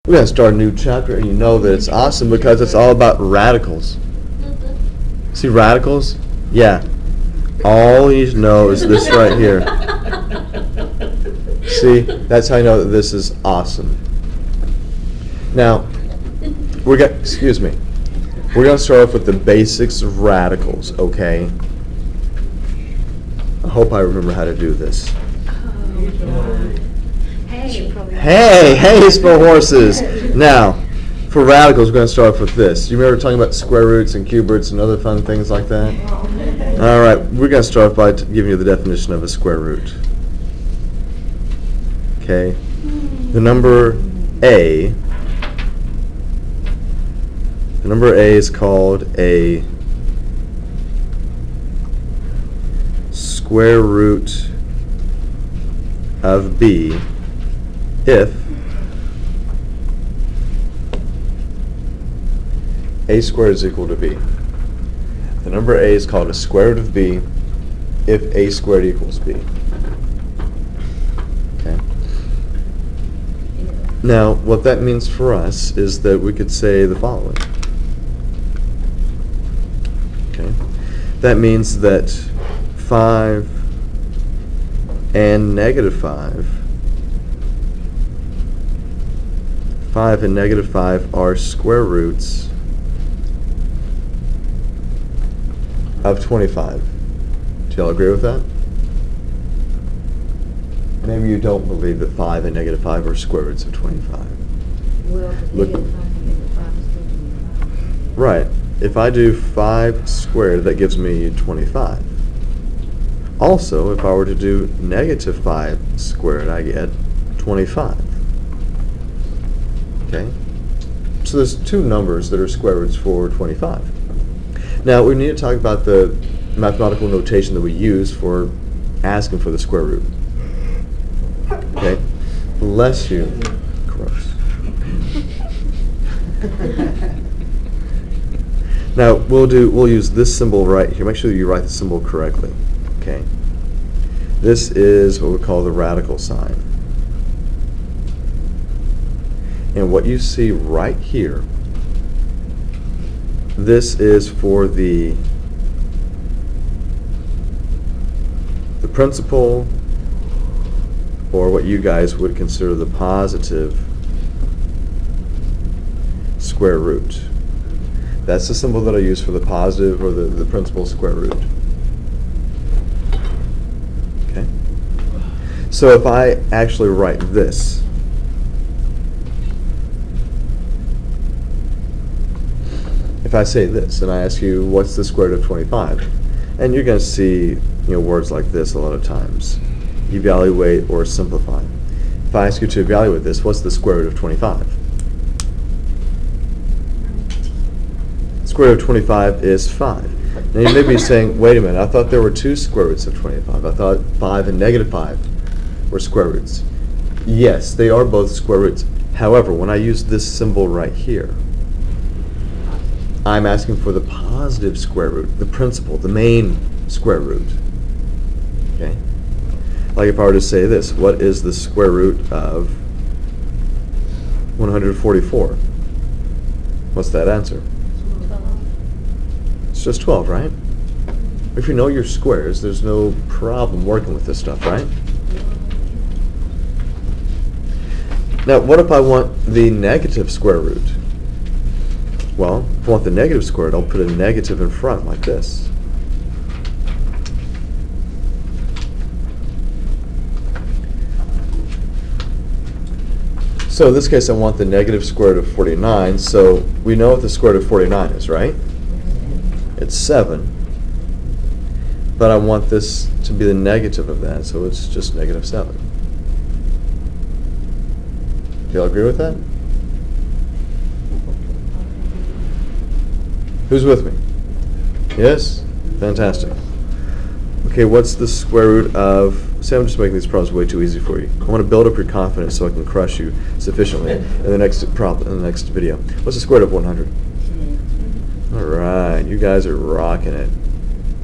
We're going to start a new chapter, and you know that it's awesome because it's all about radicals. See radicals? Yeah. All you need to know is this right here. See? That's how you know that this is awesome. Now, we're going to start off with the basics of radicals, okay? I hope I remember how to do this. Hey, spell horses. Now, for radicals, we're going to start off with this. You remember talking about square roots and cube roots and other fun things like that? All right, we're going to start off by giving you the definition of a square root. Okay? The number A is called a square root of B if A squared is equal to B. The number A is called a square root of B if A squared equals B. Okay. Now, what that means for us is that we could say the following. Okay. That means that 5 and negative 5 and negative 5 are square roots of 25. Do y'all agree with that? Maybe you don't believe that 5 and negative 5 are square roots of 25. Well, right. If I do 5 squared, that gives me 25. Also, if I were to do negative 5 squared, I get 25. Okay? So there's two numbers that are square roots for 25. Now, we need to talk about the mathematical notation that we use for asking for the square root. Okay? Bless you. Gross. Now, we'll use this symbol right here. Make sure you write the symbol correctly. Okay? This is what we call the radical sign. And what you see right here, this is for the principal, or what you guys would consider the positive square root. That's the symbol that I use for the positive or the principal square root. Okay? So if I actually write this, if I say this and I ask you what's the square root of 25, and you're going to see words like this a lot of times. Evaluate or simplify. If I ask you to evaluate this, what's the square root of 25? Square root of 25 is 5. Now you may be saying, wait a minute, I thought there were two square roots of 25. I thought 5 and negative 5 were square roots. Yes, they are both square roots. However, when I use this symbol right here, I'm asking for the positive square root, the principal, the main square root. Okay? Like if I were to say this, what is the square root of 144? What's that answer? 12. It's just 12, right? If you know your squares, there's no problem working with this stuff, right? Now, what if I want the negative square root? Well, if I want the negative square root, I'll put a negative in front like this. So in this case, I want the negative square root of 49. So we know what the square root of 49 is, right? It's 7. But I want this to be the negative of that, so it's just negative 7. Do you all agree with that? Who's with me? Yes? Fantastic. Okay, what's the square root of... See, I'm just making these problems way too easy for you. I want to build up your confidence so I can crush you sufficiently in the next video. What's the square root of 100? All right, you guys are rocking it.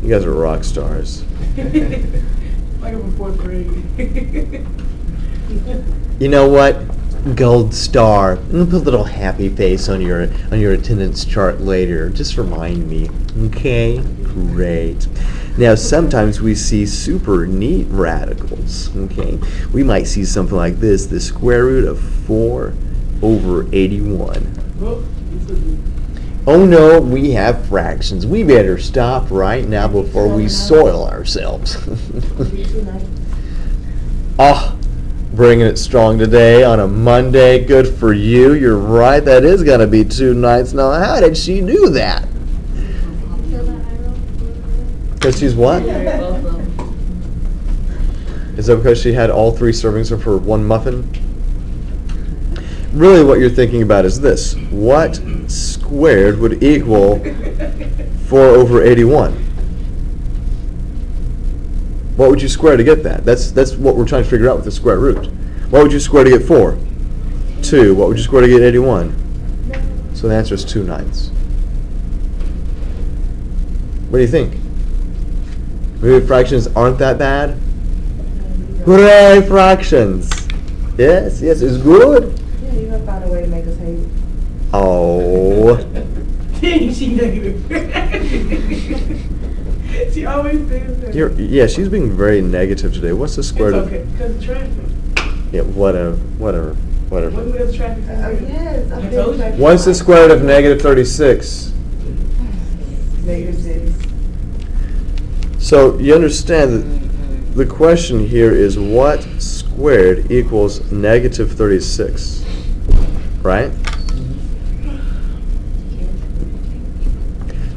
You guys are rock stars. Like I'm in 4th grade. You know what? gold star. And put a little happy face on your attendance chart later. Just remind me. Okay? Great. Now, sometimes we see super neat radicals. Okay? We might see something like this, the square root of 4 over 81. Oh no, we have fractions. We better stop right now before we soil ourselves. Oh, bringing it strong today on a Monday. Good for you. You're right. That is going to be 2 nights. Now, how did she do that? Because she's what? Is that because she had all 3 servings of her 1 muffin? Really what you're thinking about is this. What squared would equal 4 over 81? What would you square to get that? That's what we're trying to figure out with the square root. What would you square to get 4? 2. What would you square to get 81? So the answer is 2 ninths. What do you think? Maybe fractions aren't that bad? Hooray, fractions! Yes, yes, it's good. Yeah, you have found a way to make us hate. Oh. She negative. She always says that. Yeah, she's being very negative today. What's the square root? It's okay, because of traffic. Yeah, whatever. When there's traffic. Yes, I told you. What's the square root of negative 36? -6. So you understand that the question here is what squared equals negative 36, right?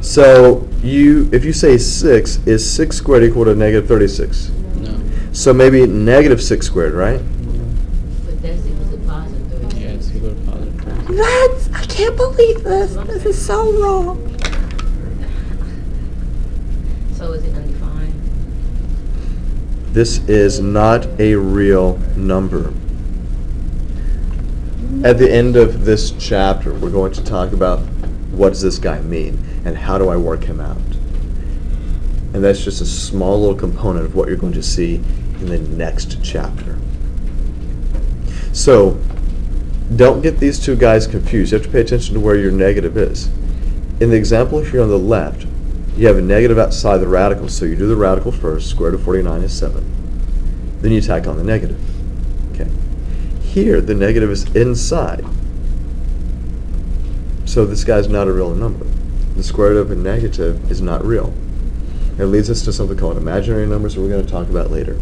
So if you say 6, is 6 squared equal to negative 36? No. So maybe negative 6 squared, right? But that's equals to positive 30. Yeah, it's equal to positive. What? I can't believe this. This is so wrong. So is it undefined? This is not a real number. At the end of this chapter, we're going to talk about what does this guy mean and how do I work him out. And that's just a small little component of what you're going to see in the next chapter. So, don't get these 2 guys confused. You have to pay attention to where your negative is. In the example, if you're on the left, you have a negative outside the radical, so you do the radical first. Square root of 49 is 7. Then you tack on the negative. Okay. Here, the negative is inside. So this guy's not a real number. The square root of a negative is not real. It leads us to something called imaginary numbers that we're going to talk about later.